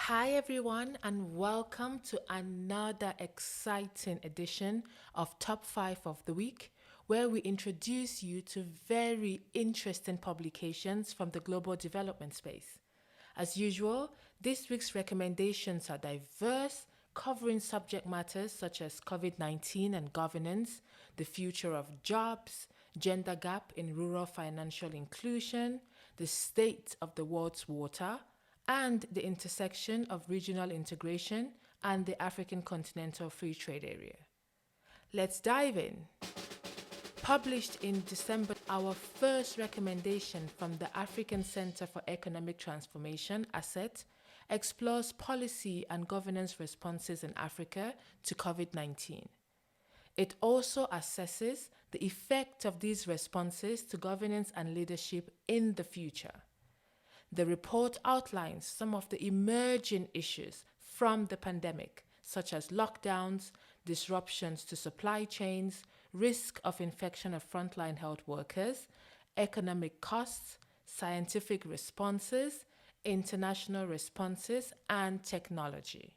Hi, everyone, and welcome to another exciting edition of Top 5 of the Week, where we introduce you to very interesting publications from the global development space. As usual, this week's recommendations are diverse, covering subject matters such as COVID-19 and governance, the future of jobs, gender gap in rural financial inclusion, the state of the world's water, and the intersection of regional integration and the African Continental Free Trade Area. Let's dive in. Published in December, our first recommendation from the African Center for Economic Transformation, ACET, explores policy and governance responses in Africa to COVID-19. It also assesses the effect of these responses to governance and leadership in the future. The report outlines some of the emerging issues from the pandemic, such as lockdowns, disruptions to supply chains, risk of infection of frontline health workers, economic costs, scientific responses, international responses, and technology.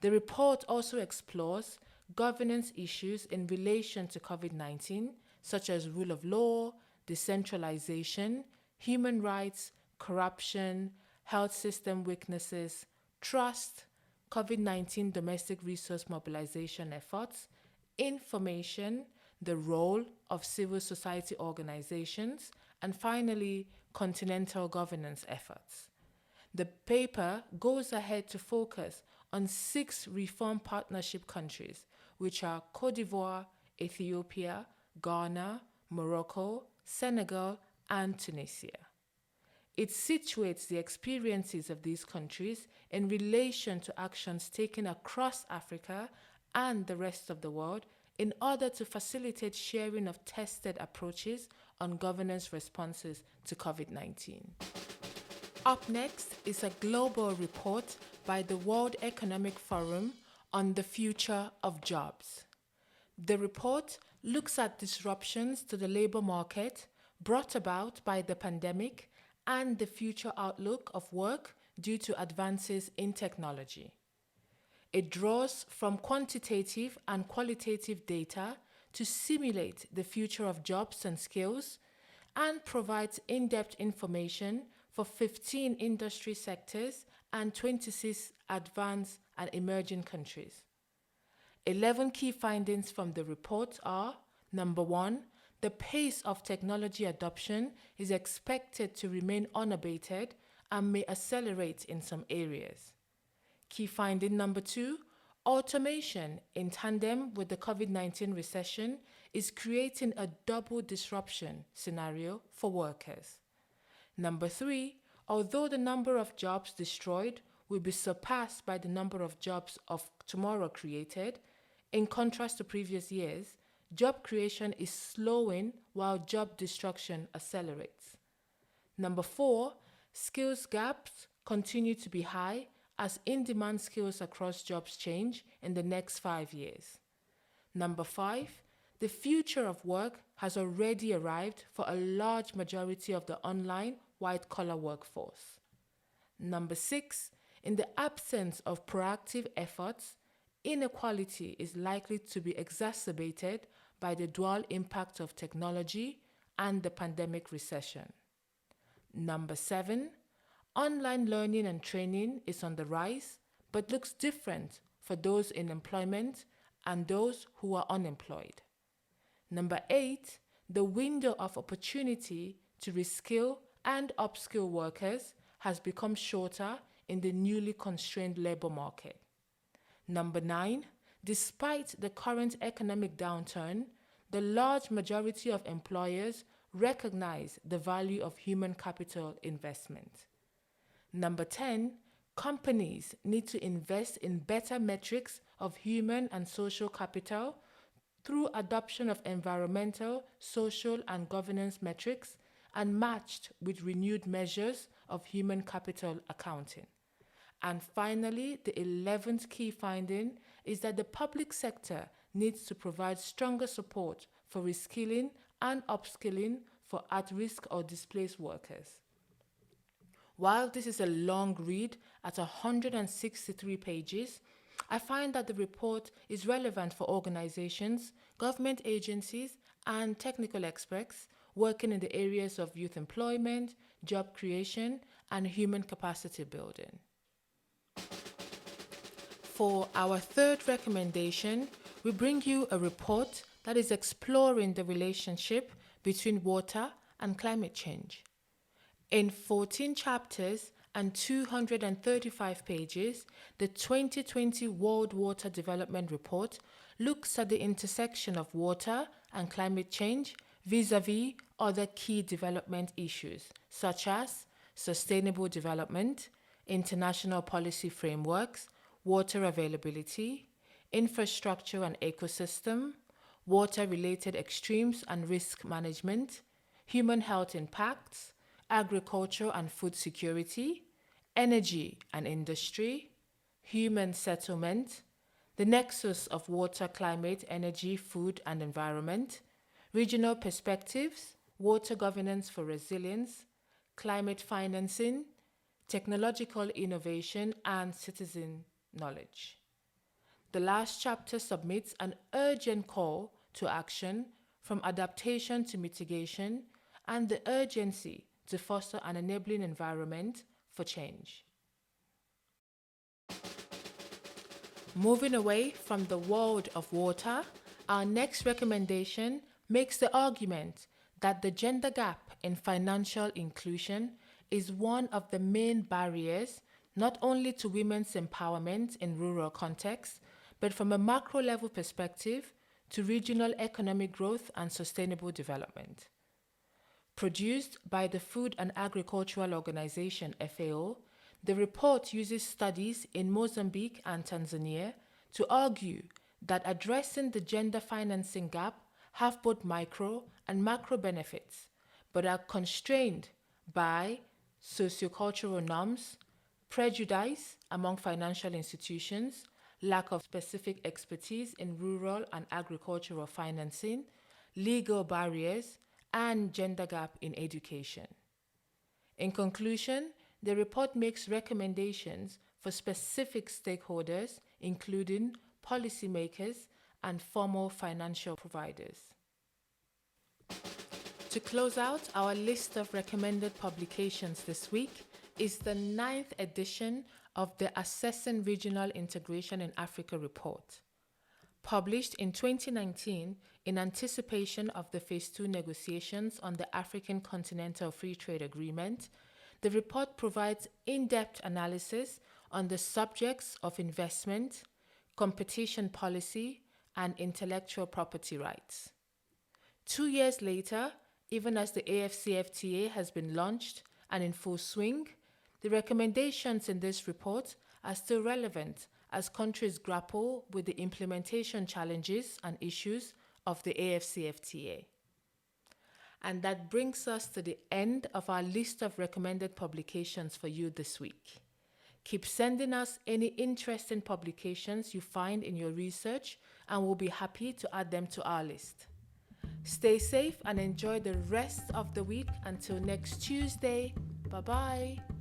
The report also explores governance issues in relation to COVID-19, such as rule of law, decentralization, human rights, corruption, health system weaknesses, trust, COVID-19 domestic resource mobilization efforts, information, the role of civil society organizations, and finally, continental governance efforts. The paper goes ahead to focus on 6 reform partnership countries, which are Côte d'Ivoire, Ethiopia, Ghana, Morocco, Senegal, and Tunisia. It situates the experiences of these countries in relation to actions taken across Africa and the rest of the world in order to facilitate sharing of tested approaches on governance responses to COVID-19. Up next is a global report by the World Economic Forum on the future of jobs. The report looks at disruptions to the labor market brought about by the pandemic and the future outlook of work due to advances in technology. It draws from quantitative and qualitative data to simulate the future of jobs and skills and provides in-depth information for 15 industry sectors and 26 advanced and emerging countries. 11 key findings from the report are: number 1, the pace of technology adoption is expected to remain unabated and may accelerate in some areas. Key finding number 2, automation in tandem with the COVID-19 recession is creating a double disruption scenario for workers. Number 3, although the number of jobs destroyed will be surpassed by the number of jobs of tomorrow created, in contrast to previous years, job creation is slowing while job destruction accelerates. Number 4, skills gaps continue to be high as in-demand skills across jobs change in the next 5 years. Number 5, the future of work has already arrived for a large majority of the online white-collar workforce. Number 6, in the absence of proactive efforts, inequality is likely to be exacerbated by the dual impact of technology and the pandemic recession. Number 7, online learning and training is on the rise, but looks different for those in employment and those who are unemployed. Number 8, the window of opportunity to reskill and upskill workers has become shorter in the newly constrained labor market. Number 9, despite the current economic downturn, the large majority of employers recognize the value of human capital investment. Number 10, companies need to invest in better metrics of human and social capital through adoption of environmental, social, and governance metrics and matched with renewed measures of human capital accounting. And finally, the 11th key finding is that the public sector needs to provide stronger support for reskilling and upskilling for at-risk or displaced workers. While this is a long read at 163 pages, I find that the report is relevant for organizations, government agencies, and technical experts working in the areas of youth employment, job creation, and human capacity building. For our third recommendation, we bring you a report that is exploring the relationship between water and climate change. In 14 chapters and 235 pages, the 2020 World Water Development Report looks at the intersection of water and climate change vis-à-vis other key development issues such as sustainable development, international policy frameworks, water availability, infrastructure and ecosystem, water-related extremes and risk management, human health impacts, agriculture and food security, energy and industry, human settlement, the nexus of water, climate, energy, food, and environment, regional perspectives, water governance for resilience, climate financing, technological innovation, and citizen knowledge. The last chapter submits an urgent call to action from adaptation to mitigation and the urgency to foster an enabling environment for change. Moving away from the world of water, our next recommendation makes the argument that the gender gap in financial inclusion is one of the main barriers not only to women's empowerment in rural contexts, but from a macro level perspective to regional economic growth and sustainable development. Produced by the Food and Agricultural Organization FAO, the report uses studies in Mozambique and Tanzania to argue that addressing the gender financing gap have both micro and macro benefits, but are constrained by sociocultural norms, prejudice among financial institutions, lack of specific expertise in rural and agricultural financing, legal barriers, and gender gap in education. In conclusion, the report makes recommendations for specific stakeholders, including policymakers and formal financial providers. To close out our list of recommended publications this week is the 9th edition of the Assessing Regional Integration in Africa report. Published in 2019 in anticipation of the Phase 2 negotiations on the African Continental Free Trade Agreement, the report provides in-depth analysis on the subjects of investment, competition policy, and intellectual property rights. 2 years later, even as the AfCFTA has been launched and in full swing, the recommendations in this report are still relevant as countries grapple with the implementation challenges and issues of the AfCFTA. And that brings us to the end of our list of recommended publications for you this week. Keep sending us any interesting publications you find in your research, and we'll be happy to add them to our list. Stay safe and enjoy the rest of the week until next Tuesday. Bye-bye.